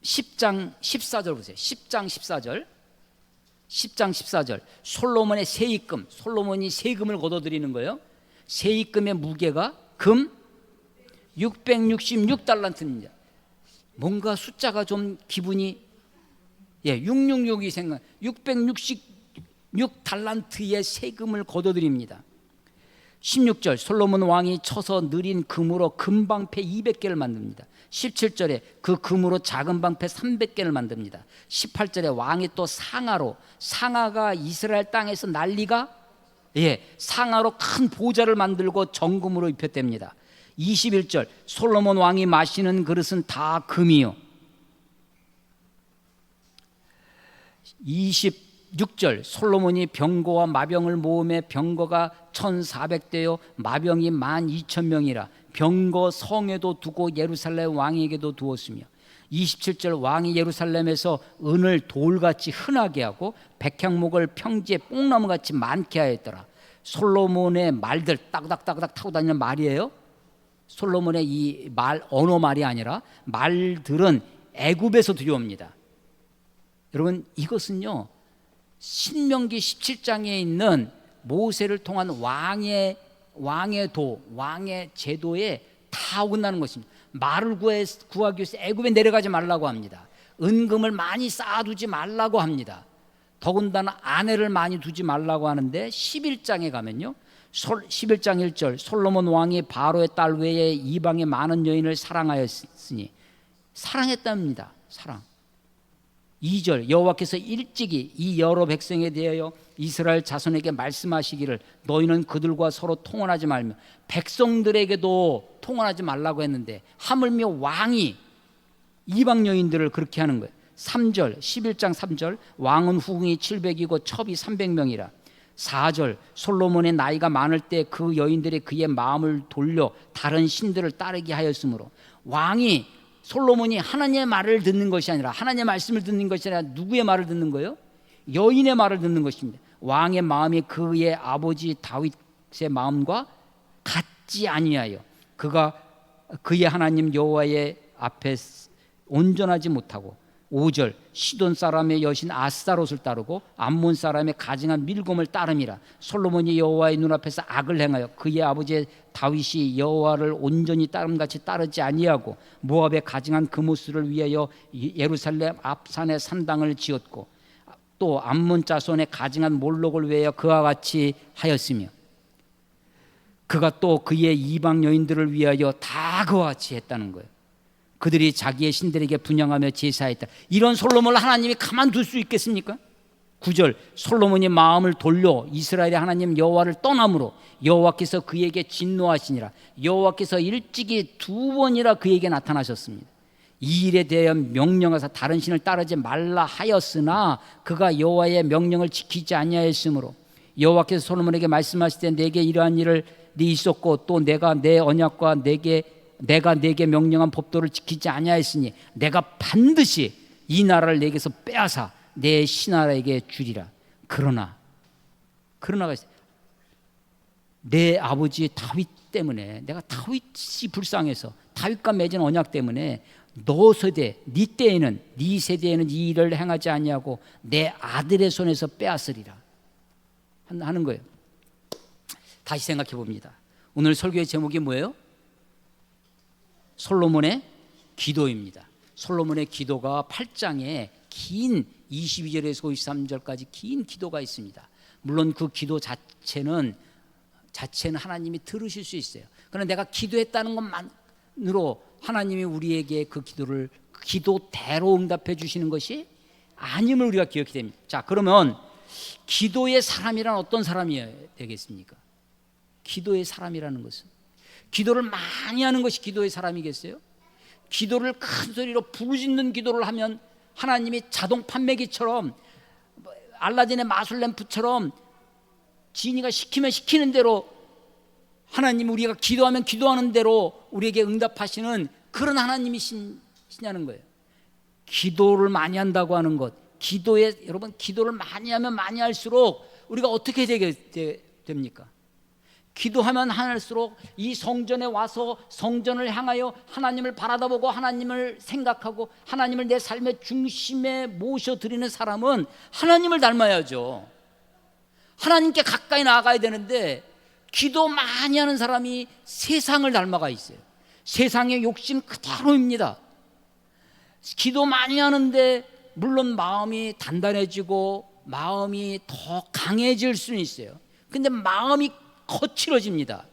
10장 14절 보세요. 10장 14절 솔로몬의 세입금, 솔로몬이 세금을 걷어들이는 거예요. 세입금의 무게가 금 666달란트입니다. 뭔가 숫자가 좀 기분이 666이 생각, 666달란트의 세금을 걷어들입니다. 16절 솔로몬 왕이 쳐서 느린 금으로 금방패 200개를 만듭니다. 17절에 그 금으로 작은 방패 300개를 만듭니다. 18절에 왕이 또 상아가 이스라엘 땅에서 난리가, 상아로 큰 보좌를 만들고 정금으로 입혔답니다. 21절 솔로몬 왕이 마시는 그릇은 다 금이요. 26절 솔로몬이 병거와 마병을 모음에 병거가 1400대요 마병이 12,000명이라 병거 성에도 두고 예루살렘 왕에게도 두었으며, 27절 왕이 예루살렘에서 은을 돌같이 흔하게 하고 백향목을 평지에 뽕나무같이 많게 하였더라. 솔로몬의 말들, 따닥따닥 타고 다니는 말이에요. 솔로몬의 이 말, 언어 말이 아니라 말들은 애굽에서 들여옵니다. 여러분, 이것은요 신명기 17장에 있는 모세를 통한 왕의 제도에 다 어긋나는 것입니다. 말을 구하기 위해서 애굽에 내려가지 말라고 합니다. 은금을 많이 쌓아두지 말라고 합니다. 더군다나 아내를 많이 두지 말라고 하는데, 11장에 가면요 11장 1절 솔로몬 왕이 바로의 딸 외에 이방의 많은 여인을 사랑하였으니, 사랑했답니다. 사랑. 2절 여호와께서 일찍이 이 여러 백성에 대하여 이스라엘 자손에게 말씀하시기를 너희는 그들과 서로 통혼하지 말며, 백성들에게도 통혼하지 말라고 했는데 하물며 왕이 이방 여인들을 그렇게 하는 거예요. 3절 11장 3절 왕은 후궁이 700이고 첩이 300명이라. 4절 솔로몬의 나이가 많을 때 그 여인들이 그의 마음을 돌려 다른 신들을 따르게 하였으므로, 왕이 솔로몬이 하나님의 말을 듣는 것이 아니라, 하나님의 말씀을 듣는 것이 아니라 누구의 말을 듣는 거예요? 여인의 말을 듣는 것입니다. 왕의 마음이 그의 아버지 다윗의 마음과 같지 아니하여 그가 그의 하나님 여호와의 앞에 온전하지 못하고, 5절 시돈 사람의 여신 아스타롯을 따르고 암몬 사람의 가증한 밀곰을 따름이라. 솔로몬이 여호와의 눈앞에서 악을 행하여 그의 아버지 다윗이 여호와를 온전히 따름같이 따르지 아니하고, 모압의 가증한 그모스를 위하여 예루살렘 앞산에 산당을 지었고, 또 암몬 자손의 가증한 몰록을 위하여 그와 같이 하였으며, 그가 또 그의 이방 여인들을 위하여 다 그와 같이 했다는 거예요. 그들이 자기의 신들에게 분향하며 제사했다. 이런 솔로몬을 하나님이 가만둘 수 있겠습니까? 9절, 솔로몬이 마음을 돌려 이스라엘의 하나님 여호와를 떠남으로 여호와께서 그에게 진노하시니라. 여호와께서 일찍이 2번이나 그에게 나타나셨습니다. 이 일에 대하여 명령하사 다른 신을 따르지 말라 하였으나 그가 여호와의 명령을 지키지 아니하였으므로 여호와께서 솔로몬에게 말씀하시되 내게 이러한 일을 네 있었고 또 내가 내 언약과 내가 내게 명령한 법도를 지키지 아니하였으니 내가 반드시 이 나라를 내게서 빼앗아 내 신하에게 주리라. 그러나가 내 아버지 다윗 때문에, 내가 다윗이 불쌍해서 다윗과 맺은 언약 때문에 너 세대, 네 때에는, 네 세대에는 이 일을 행하지 아니하고 내 아들의 손에서 빼앗으리라 하는 거예요. 다시 생각해 봅니다. 오늘 설교의 제목이 뭐예요? 솔로몬의 기도입니다. 솔로몬의 기도가 8장에 긴 22절에서 53절까지 긴 기도가 있습니다. 물론 그 기도 자체는 하나님이 들으실 수 있어요. 그러나 내가 기도했다는 것만으로 하나님이 우리에게 그 기도를 기도대로 응답해 주시는 것이 아님을 우리가 기억해야 됩니다. 자, 그러면 기도의 사람이란 어떤 사람이 되겠습니까? 기도의 사람이라는 것은, 기도를 많이 하는 것이 기도의 사람이겠어요? 기도를 큰 소리로 부르짖는 기도를 하면 하나님이 자동 판매기처럼, 알라딘의 마술 램프처럼 지니가 시키면 시키는 대로 하나님, 우리가 기도하면 기도하는 대로 우리에게 응답하시는 그런 하나님이시냐는 거예요. 기도를 많이 한다고 하는 것, 여러분, 기도를 많이 하면 많이 할수록 우리가 어떻게 됩니까? 기도하면 할수록 이 성전에 와서 성전을 향하여 하나님을 바라다보고 하나님을 생각하고 하나님을 내 삶의 중심에 모셔드리는 사람은 하나님을 닮아야죠. 하나님께 가까이 나아가야 되는데 기도 많이 하는 사람이 세상을 닮아가 있어요. 세상의 욕심 그대로입니다. 기도 많이 하는데 물론 마음이 단단해지고 마음이 더 강해질 수는 있어요. 근데 마음이 거칠어집니다.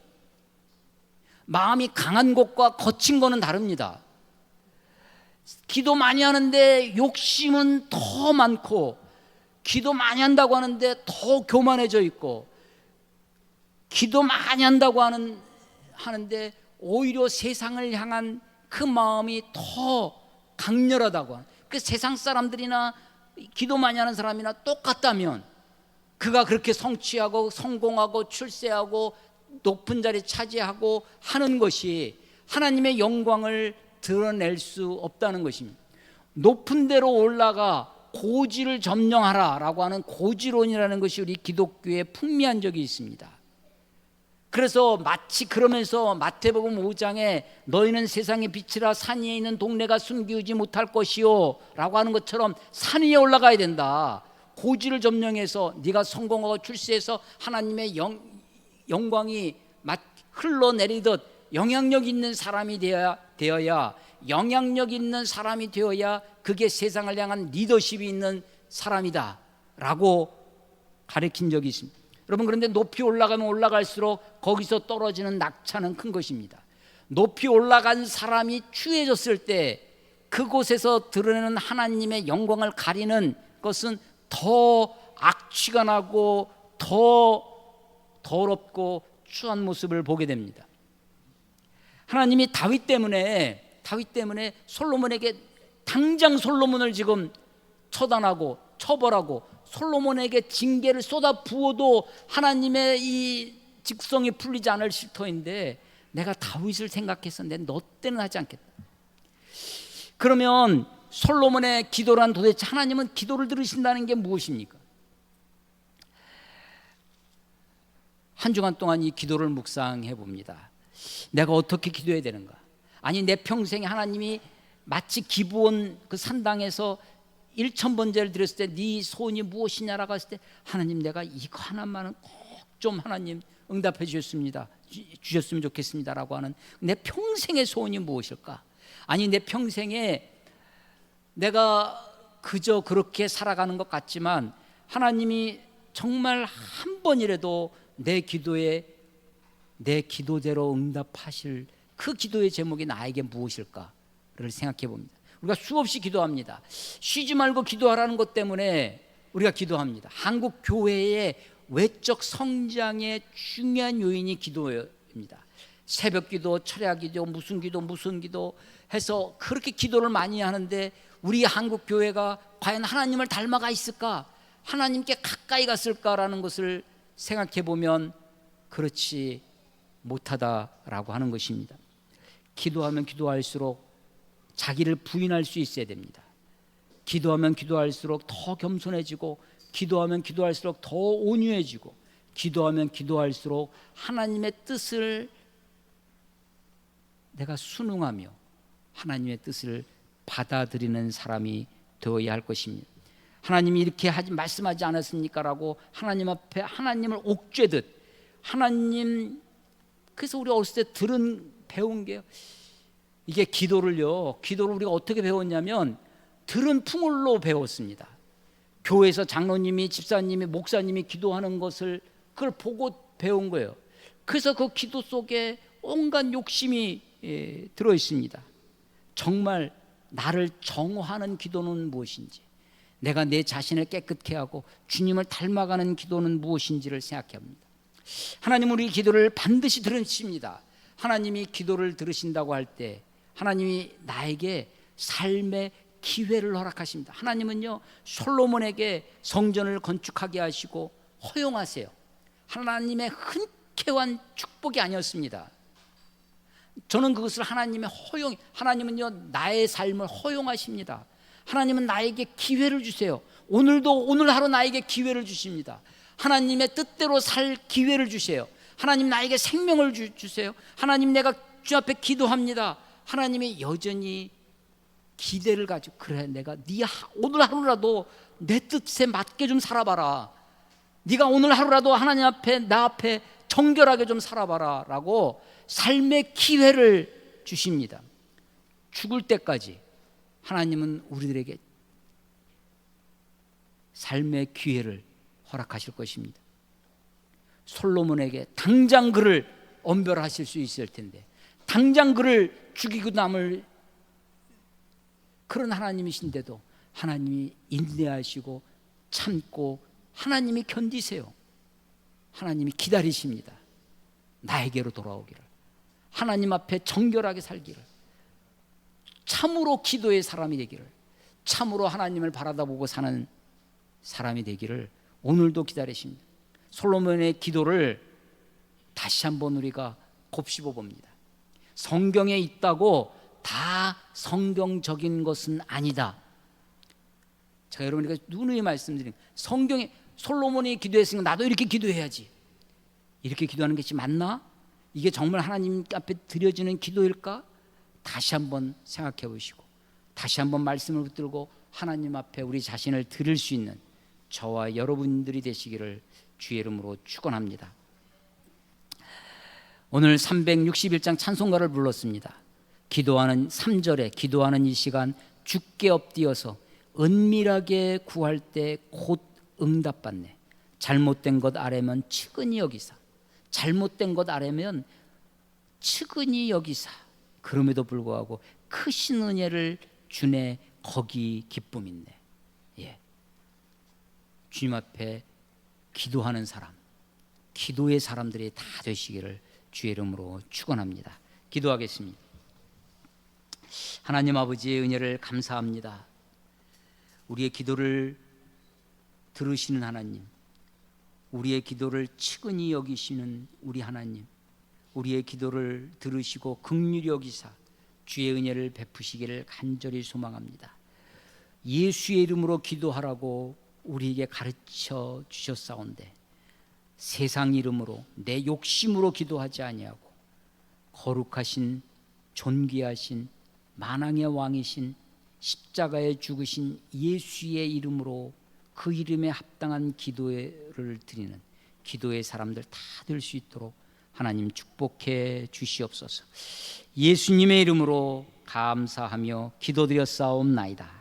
마음이 강한 것과 거친 거는 다릅니다. 기도 많이 하는데 욕심은 더 많고, 기도 많이 한다고 하는데 더 교만해져 있고, 기도 많이 한다고 하는데 오히려 세상을 향한 그 마음이 더 강렬하다고 하는, 그 세상 사람들이나 기도 많이 하는 사람이나 똑같다면 그가 그렇게 성취하고 성공하고 출세하고 높은 자리 차지하고 하는 것이 하나님의 영광을 드러낼 수 없다는 것입니다. 높은 데로 올라가 고지를 점령하라 라고 하는 고지론이라는 것이 우리 기독교에 풍미한 적이 있습니다. 그래서 마치 그러면서 마태복음 5장에 너희는 세상의 빛이라 산 위에 있는 동네가 숨기우지 못할 것이요 라고 하는 것처럼 산 위에 올라가야 된다. 고지를 점령해서 네가 성공하고 출세해서 하나님의 영광이 흘러내리듯 영향력 있는 사람이 되어야 영향력 있는 사람이 되어야 그게 세상을 향한 리더십이 있는 사람이다 라고 가르친 적이 있습니다. 여러분, 그런데 높이 올라가면 올라갈수록 거기서 떨어지는 낙차는 큰 것입니다. 높이 올라간 사람이 추해졌을 때 그곳에서 드러내는 하나님의 영광을 가리는 것은 더 악취가 나고 더 더럽고 추한 모습을 보게 됩니다. 하나님이 다윗 때문에 솔로몬에게 당장 솔로몬을 지금 처단하고 처벌하고 솔로몬에게 징계를 쏟아 부어도 하나님의 이 직성이 풀리지 않을 터인데 내가 다윗을 생각해서 너 때는 하지 않겠다. 그러면 솔로몬의 기도란, 도대체 하나님은 기도를 들으신다는 게 무엇입니까? 한 주간 동안 이 기도를 묵상해 봅니다. 내가 어떻게 기도해야 되는가? 아니, 내 평생에 하나님이 마치 기브온 그 산당에서 1,000번제를 드렸을 때 네 소원이 무엇이냐라고 했을 때 하나님, 내가 이거 하나만은 꼭 좀 하나님 응답해 주셨으면 좋겠습니다라고 하는 내 평생의 소원이 무엇일까? 아니, 내 평생에 내가 그저 그렇게 살아가는 것 같지만 하나님이 정말 한 번이라도 내 기도대로 응답하실 그 기도의 제목이 나에게 무엇일까? 생각해 봅니다. 우리가 수없이 기도합니다. 쉬지 말고 기도하라는 것 때문에 우리가 기도합니다. 한국 교회의 외적 성장의 중요한 요인이 기도입니다. 새벽 기도, 철야 기도, 무슨 기도 해서 그렇게 기도를 많이 하는데 우리 한국 교회가 과연 하나님을 닮아가 있을까? 하나님께 가까이 갔을까라는 것을 생각해 보면 그렇지 못하다라고 하는 것입니다. 기도하면 기도할수록 자기를 부인할 수 있어야 됩니다. 기도하면 기도할수록 더 겸손해지고, 기도하면 기도할수록 더 온유해지고, 기도하면 기도할수록 하나님의 뜻을 내가 순응하며 하나님의 뜻을 받아들이는 사람이 되어야 할 것입니다. 하나님이 이렇게 말씀하지 않았습니까? 라고 하나님 앞에 하나님을 옥죄듯, 하나님, 그래서 우리 어렸을 때 배운 게요, 이게 기도를 우리가 어떻게 배웠냐면 들은 풍울로 배웠습니다. 교회에서 장로님이, 집사님이, 목사님이 기도하는 것을 그걸 보고 배운 거예요. 그래서 그 기도 속에 온갖 욕심이 들어 있습니다. 정말 나를 정화하는 기도는 무엇인지, 내가 내 자신을 깨끗게 하고 주님을 닮아가는 기도는 무엇인지를 생각해 봅니다. 하나님은 우리 기도를 반드시 들으십니다. 하나님이 기도를 들으신다고 할 때 하나님이 나에게 삶의 기회를 허락하십니다. 하나님은요, 솔로몬에게 성전을 건축하게 하시고 허용하세요. 하나님의 흔쾌한 축복이 아니었습니다. 저는 그것을 하나님은요, 나의 삶을 허용하십니다. 하나님은 나에게 기회를 주세요. 오늘 하루 나에게 기회를 주십니다. 하나님의 뜻대로 살 기회를 주세요. 하나님 나에게 생명을 주세요. 하나님, 내가 주 앞에 기도합니다. 하나님이 여전히 기대를 가지고, 그래, 내가 오늘 하루라도 내 뜻에 맞게 좀 살아봐라. 네가 오늘 하루라도 하나님 앞에, 나 앞에 정결하게 좀 살아봐라 라고 삶의 기회를 주십니다. 죽을 때까지 하나님은 우리들에게 삶의 기회를 허락하실 것입니다. 솔로몬에게 당장 그를 엄별하실 수 있을 텐데, 당장 그를 죽이고 남을 그런 하나님이신데도 하나님이 인내하시고 참고 하나님이 견디세요. 하나님이 기다리십니다. 나에게로 돌아오기를, 하나님 앞에 정결하게 살기를, 참으로 기도의 사람이 되기를, 참으로 하나님을 바라다보고 사는 사람이 되기를 오늘도 기다리십니다. 솔로몬의 기도를 다시 한번 우리가 곱씹어 봅니다. 성경에 있다고 다 성경적인 것은 아니다. 제가 여러분에게 누누이 말씀드린, 성경에 솔로몬이 기도했으니까 나도 이렇게 기도해야지, 이렇게 기도하는 것이 맞나? 이게 정말 하나님 앞에 드려지는 기도일까? 다시 한번 생각해 보시고, 다시 한번 말씀을 붙들고 하나님 앞에 우리 자신을 드릴 수 있는 저와 여러분들이 되시기를 주의 이름으로 축원합니다. 오늘 361장 찬송가를 불렀습니다. 기도하는 3절에 기도하는 이 시간 주께 엎드려서 은밀하게 구할 때 곧 응답받네. 잘못된 것 아래면 측은히 여기사, 잘못된 것 아래면 측은히 여기사, 그럼에도 불구하고 크신 은혜를 주네 거기 기쁨 있네. 예. 주님 앞에 기도하는 사람, 기도의 사람들이 다 되시기를 주의 이름으로 축원합니다. 기도하겠습니다. 하나님 아버지의 은혜를 감사합니다. 우리의 기도를 들으시는 하나님, 우리의 기도를 측은히 여기시는 우리 하나님, 우리의 기도를 들으시고 긍휼히 여기사 주의 은혜를 베푸시기를 간절히 소망합니다. 예수의 이름으로 기도하라고 우리에게 가르쳐 주셨사온데 세상 이름으로 내 욕심으로 기도하지 아니하고 거룩하신 존귀하신 만왕의 왕이신 십자가에 죽으신 예수의 이름으로 그 이름에 합당한 기도를 드리는 기도의 사람들 다 될 수 있도록 하나님 축복해 주시옵소서. 예수님의 이름으로 감사하며 기도드렸사옵나이다.